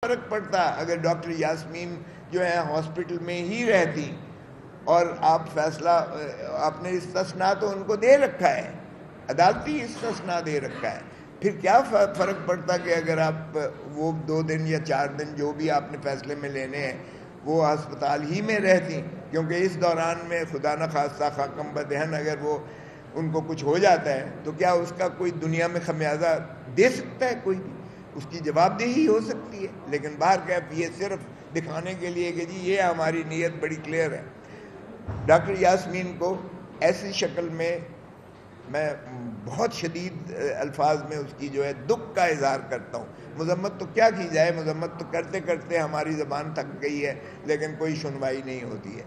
فرق پڑتا اگر ڈاکٹر یاسمین جو ہے ہاسپٹل میں ہی رہتی اور آپ فیصلہ آپ نے استثناء تو ان کو دے رکھا ہے، عدالتی استثناء دے رکھا ہے، پھر کیا فرق پڑتا کہ اگر آپ وہ 2 دن یا 4 دن جو بھی آپ نے فیصلے میں لینے ہیں وہ ہسپتال ہی میں رہتی، کیونکہ اس دوران میں خدا نخواستہ خاکم بدہن اگر وہ ان کو کچھ ہو جاتا ہے تو کیا اس کا کوئی دنیا میں خمیازہ دے سکتا ہے؟ کوئی بھی اس کی جواب دہی ہو سکتی ہے، لیکن باہر کیف یہ صرف دکھانے کے لیے کہ جی یہ ہماری نیت بڑی کلیئر ہے۔ ڈاکٹر یاسمین کو ایسی شکل میں بہت شدید الفاظ میں اس کی جو ہے دکھ کا اظہار کرتا ہوں۔ مذمت تو کیا کی جائے، مذمت تو کرتے کرتے ہماری زبان تھک گئی ہے، لیکن کوئی سنوائی نہیں ہوتی ہے۔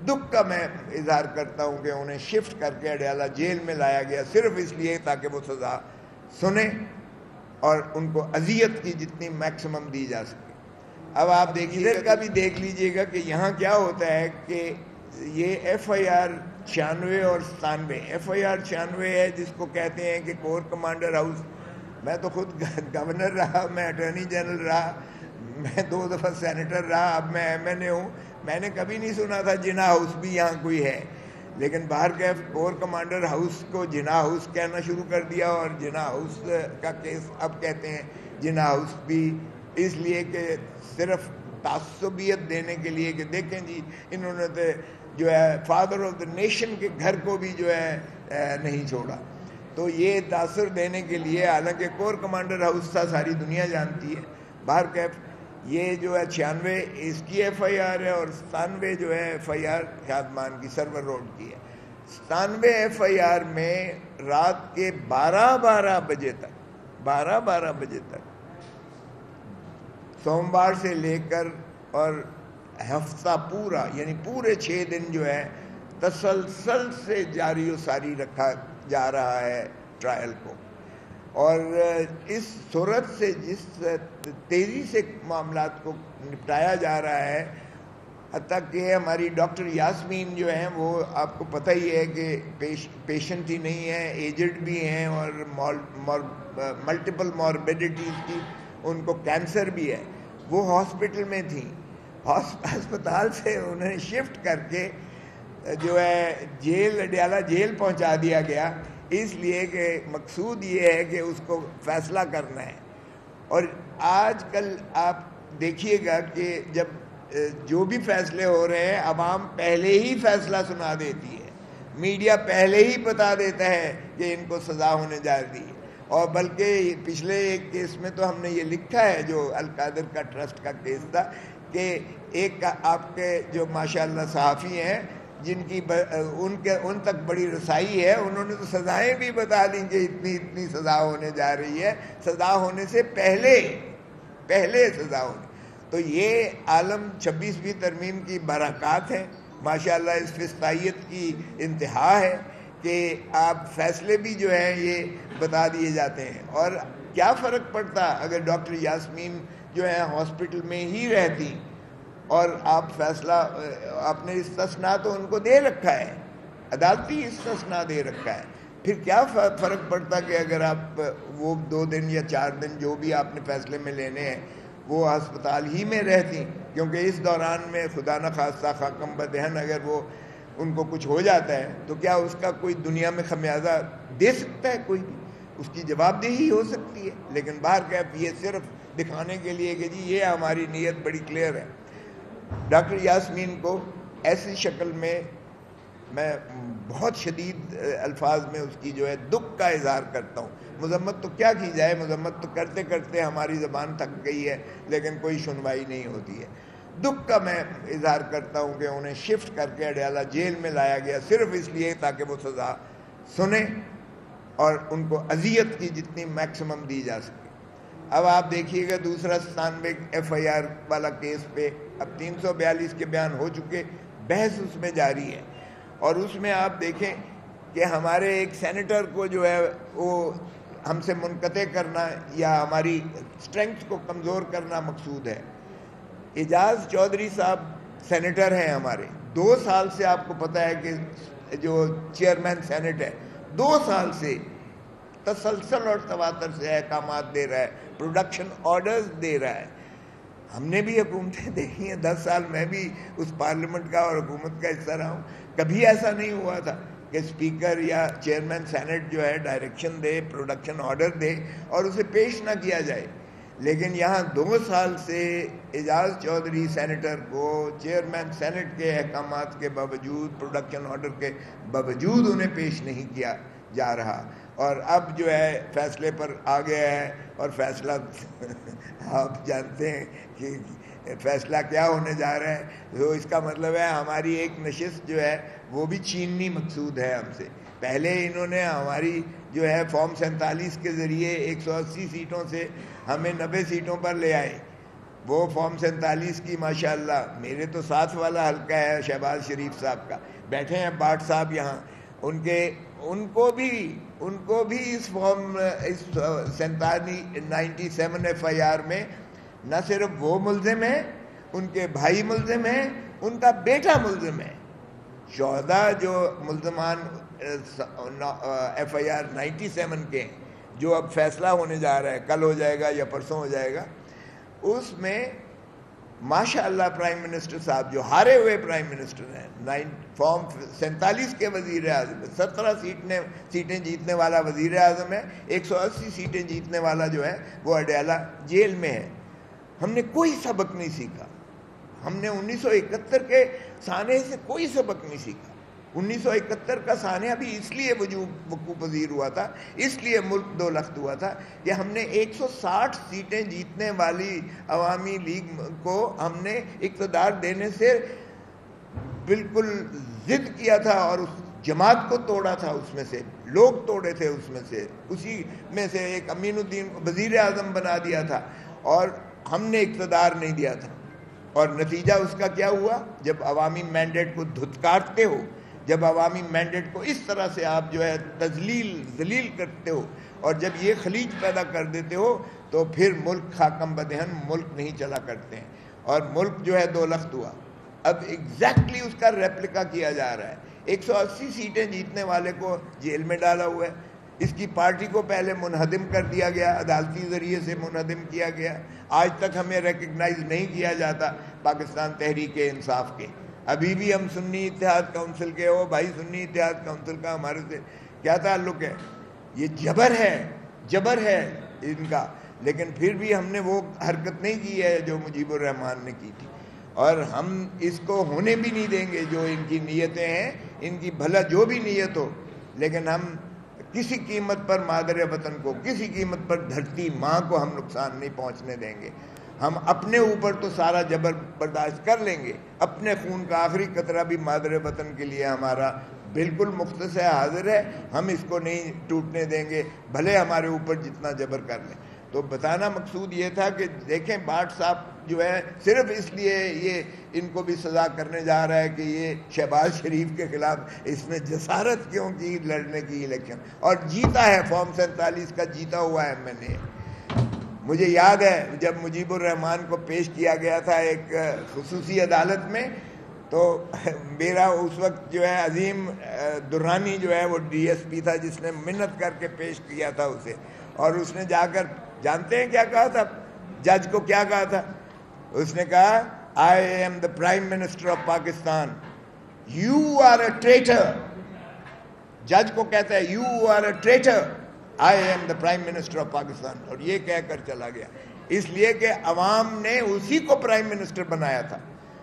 دکھ کا میں اظہار کرتا ہوں کہ انہیں شفٹ کر کے اڈیالہ جیل میں لایا گیا صرف اس لیے تاکہ وہ سزا سنیں اور ان کو اذیت کی جتنی میکسیمم دی جا سکے۔ اب آپ دیکھیے کا بھی دیکھ لیجئے گا کہ یہاں کیا ہوتا ہے کہ یہ ایف آئی آر 96 اور 97، ایف آئی آر 96 ہے جس کو کہتے ہیں کہ کور کمانڈر ہاؤس، میں تو خود گورنر رہا، میں اٹارنی جنرل رہا، میں 2 دفعہ سینیٹر رہا، اب میں ایم این اے ہوں، میں نے کبھی نہیں سنا تھا جناح ہاؤس بھی یہاں کوئی ہے، لیکن باہر کیف کور کمانڈر ہاؤس کو جناح ہاؤس کہنا شروع کر دیا، اور جناح ہاؤس کا کیس اب کہتے ہیں جناح ہاؤس بھی، اس لیے کہ صرف تعصبیت دینے کے لیے کہ دیکھیں جی انہوں نے تو جو ہے فادر آف دا نیشن کے گھر کو بھی جو ہے نہیں چھوڑا، تو یہ تاثر دینے کے لیے، حالانکہ کور کمانڈر ہاؤس تھا ساری دنیا جانتی ہے۔ باہر کیف یہ جو ہے 96 اس کی ایف آئی آر ہے، اور 97 جو ہے ایف آئی آر شادمان کی سرور روڈ کی ہے۔ 97 ایف آئی آر میں رات کے 12 بجے تک سوموار سے لے کر اور ہفتہ پورا یعنی پورے 6 دن جو ہے تسلسل سے جاری و ساری رکھا جا رہا ہے ٹرائل کو، اور اس صورت سے جس تیزی سے معاملات کو نپٹایا جا رہا ہے، حتیٰ کہ ہماری ڈاکٹر یاسمین جو ہیں وہ آپ کو پتہ ہی ہے کہ پیشنٹ ہی نہیں ہیں، ایجڈ بھی ہیں، اور ملٹیپل موربیڈیٹیز کی، ان کو کینسر بھی ہے، وہ ہاسپٹل میں تھیں، ہسپتال سے انہیں شفٹ کر کے جو ہے جیل اڈیالہ جیل پہنچا دیا گیا، اس لیے کہ مقصود یہ ہے کہ اس کو فیصلہ کرنا ہے۔ اور آج کل آپ دیکھیے گا کہ جب جو بھی فیصلے ہو رہے ہیں عوام پہلے ہی فیصلہ سنا دیتی ہے، میڈیا پہلے ہی بتا دیتا ہے کہ ان کو سزا ہونے جا رہی ہے، اور بلکہ پچھلے ایک کیس میں تو ہم نے یہ لکھا ہے جو القادر کا ٹرسٹ کا کیس تھا کہ ایک آپ کے جو ماشاءاللہ صحافی ہیں جن کی ان تک بڑی رسائی ہے، انہوں نے تو سزائیں بھی بتا دیں کہ اتنی سزا ہونے جا رہی ہے، سزا ہونے سے پہلے سزا ہونے، تو یہ عالم 26ویں ترمیم کی برکات ہے، ماشاءاللہ اس فسقائیت کی انتہا ہے کہ آپ فیصلے بھی جو ہیں یہ بتا دیے جاتے ہیں، اور کیا فرق پڑتا اگر ڈاکٹر یاسمین جو ہے ہاسپٹل میں ہی رہتی اور آپ فیصلہ آپ نے استثناء تو ان کو دے رکھا ہے، عدالتی استثناء دے رکھا ہے، پھر کیا فرق پڑتا کہ اگر آپ وہ 2 دن یا 4 دن جو بھی آپ نے فیصلے میں لینے ہیں وہ ہسپتال ہی میں رہتی، کیونکہ اس دوران میں خدا نخواستہ خاکم بدہن اگر وہ ان کو کچھ ہو جاتا ہے تو کیا اس کا کوئی دنیا میں خمیازہ دے سکتا ہے؟ کوئی بھی اس کی جواب دہی ہو سکتی ہے، لیکن باہر کیف یہ صرف دکھانے کے لیے کہ جی یہ ہماری نیت بڑی کلیئر ہے۔ ڈاکٹر یاسمین کو ایسی شکل میں بہت شدید الفاظ میں اس کی جو ہے دکھ کا اظہار کرتا ہوں۔ مذمت تو کیا کی جائے، مذمت تو کرتے کرتے ہماری زبان تھک گئی ہے، لیکن کوئی سنوائی نہیں ہوتی ہے۔ دکھ کا میں اظہار کرتا ہوں کہ انہیں شفٹ کر کے اڈیالہ جیل میں لایا گیا صرف اس لیے تاکہ وہ سزا سنیں اور ان کو اذیت کی جتنی میکسیمم دی جا سکے۔ اب آپ دیکھیے گا دوسرا 97 ایف آئی آر والا کیس پہ اب 342 کے بیان ہو چکے، بحث اس میں جاری ہے، اور اس میں آپ دیکھیں کہ ہمارے ایک سینیٹر کو جو ہے وہ ہم سے منقطع کرنا یا ہماری اسٹرینگتھ کو کمزور کرنا مقصود ہے۔ اعجاز چودھری صاحب سینیٹر ہیں ہمارے، 2 سال سے آپ کو پتہ ہے کہ جو چیئرمین سینٹ ہے 2 سال سے تسلسل اور تواتر سے احکامات دے رہا ہے، پروڈکشن آرڈرز دے رہا ہے، ہم نے بھی حکومتیں دیکھی ہیں، 10 سال میں بھی اس پارلیمنٹ کا اور حکومت کا حصہ رہا ہوں، کبھی ایسا نہیں ہوا تھا کہ اسپیکر یا چیئرمین سینٹ جو ہے ڈائریکشن دے، پروڈکشن آرڈر دے اور اسے پیش نہ کیا جائے. لیکن یہاں 2 سال سے اعجاز چودھری سینیٹر کو چیئرمین سینٹ کے احکامات کے باوجود، پروڈکشن آرڈر کے باوجود انہیں پیش نہیں کیا جا رہا، اور اب جو ہے فیصلے پر آ گیا ہے. اور فیصلہ آپ جانتے ہیں کہ فیصلہ کیا ہونے جا رہا ہے. تو اس کا مطلب ہے ہماری ایک نشست جو ہے وہ بھی چھیننی مقصود ہے ہم سے. پہلے انہوں نے ہماری جو ہے فارم 47 کے ذریعے 180 سیٹوں سے ہمیں 90 سیٹوں پر لے آئے. وہ فارم 47 کی ماشاءاللہ، میرے تو ساتھ والا حلقہ ہے شہباز شریف صاحب کا، بیٹھے ہیں باٹ صاحب یہاں، ان کو بھی اس فارم 97 FIR میں نہ صرف وہ ملزم ہیں، ان کے بھائی ملزم ہیں، ان کا بیٹا ملزم ہے. شہداء جو ملزمان FIR 97 کے ہیں، جو اب فیصلہ ہونے جا رہا ہے، کل ہو جائے گا یا پرسوں ہو جائے گا، اس میں ماشاءاللہ پرائم منسٹر صاحب جو ہارے ہوئے پرائم منسٹر ہیں، فارم 47 کے وزیر اعظم، 17 سیٹیں جیتنے والا وزیر اعظم ہے، 180 سیٹیں جیتنے والا جو ہے وہ اڈیالہ جیل میں ہے. ہم نے کوئی سبق نہیں سیکھا. ہم نے 1971 کے سانحے سے کوئی سبق نہیں سیکھا. 1971 کا سانحہ بھی اس لیے وقوع پذیر ہوا تھا، اس لیے ملک 2 لخت ہوا تھا کہ ہم نے 160 سیٹیں جیتنے والی عوامی لیگ کو ہم نے اقتدار دینے سے بالکل ضد کیا تھا، اور اس جماعت کو توڑا تھا. اس میں سے لوگ توڑے تھے، اس میں سے اسی میں سے ایک امین الدین کو وزیر اعظم بنا دیا تھا، اور ہم نے اقتدار نہیں دیا تھا. اور نتیجہ اس کا کیا ہوا؟ جب عوامی مینڈیٹ کو دھتکارتے ہو، جب عوامی مینڈیٹ کو اس طرح سے آپ جو ہے ذلیل کرتے ہو، اور جب یہ خلیج پیدا کر دیتے ہو، تو پھر ملک خاکم بدہن ملک نہیں چلا کرتے ہیں، اور ملک جو ہے 2 لخت ہوا. اب ایگزیکٹلی اس کا ریپلیکا کیا جا رہا ہے. 180 سیٹیں جیتنے والے کو جیل میں ڈالا ہوا ہے. اس کی پارٹی کو پہلے منہدم کر دیا گیا، عدالتی ذریعے سے منہدم کیا گیا. آج تک ہمیں ریکگنائز نہیں کیا جاتا پاکستان تحریک انصاف کے. ابھی بھی ہم سنی اتحاد کونسل کے، ہو بھائی سنی اتحاد کونسل کا ہمارے سے کیا تعلق ہے؟ یہ جبر ہے ان کا. لیکن پھر بھی ہم نے وہ حرکت نہیں کی ہے جو مجیب الرحمان نے کی تھی، اور ہم اس کو ہونے بھی نہیں دیں گے. جو ان کی نیتیں ہیں، ان کی بھلا جو بھی نیت ہو، لیکن ہم کسی قیمت پر مادر وطن کو، کسی قیمت پر دھرتی ماں کو ہم نقصان نہیں پہنچنے دیں گے. ہم اپنے اوپر تو سارا جبر برداشت کر لیں گے، اپنے خون کا آخری قطرہ بھی مادر وطن کے لیے ہمارا بالکل مختص ہے، حاضر ہے. ہم اس کو نہیں ٹوٹنے دیں گے، بھلے ہمارے اوپر جتنا جبر کر لیں. تو بتانا مقصود یہ تھا کہ دیکھیں بھٹ صاحب جو ہے صرف اس لیے یہ ان کو بھی سزا کرنے جا رہا ہے کہ یہ شہباز شریف کے خلاف اس نے جسارت کیوں کی لڑنے کی الیکشن، اور جیتا ہے. فارم 47 کا جیتا ہوا ہے. میں نے، مجھے یاد ہے جب مجیب الرحمان کو پیش کیا گیا تھا ایک خصوصی عدالت میں، تو میرا اس وقت جو ہے عظیم درانی جو ہے وہ DSP تھا، جس نے منت کر کے پیش کیا تھا اسے. اور اس نے جا کر جانتے ہیں کیا کہا تھا؟ جج کو کیا کہا تھا؟ اس نے کہا I am the Prime Minister of Pakistan. You are a traitor. جج کو کہتا ہے You are a traitor. I am the Prime Minister of Pakistan. اور یہ کہہ کر چلا گیا، اس لیے کہ عوام نے اسی کو پرائم منسٹر بنایا تھا.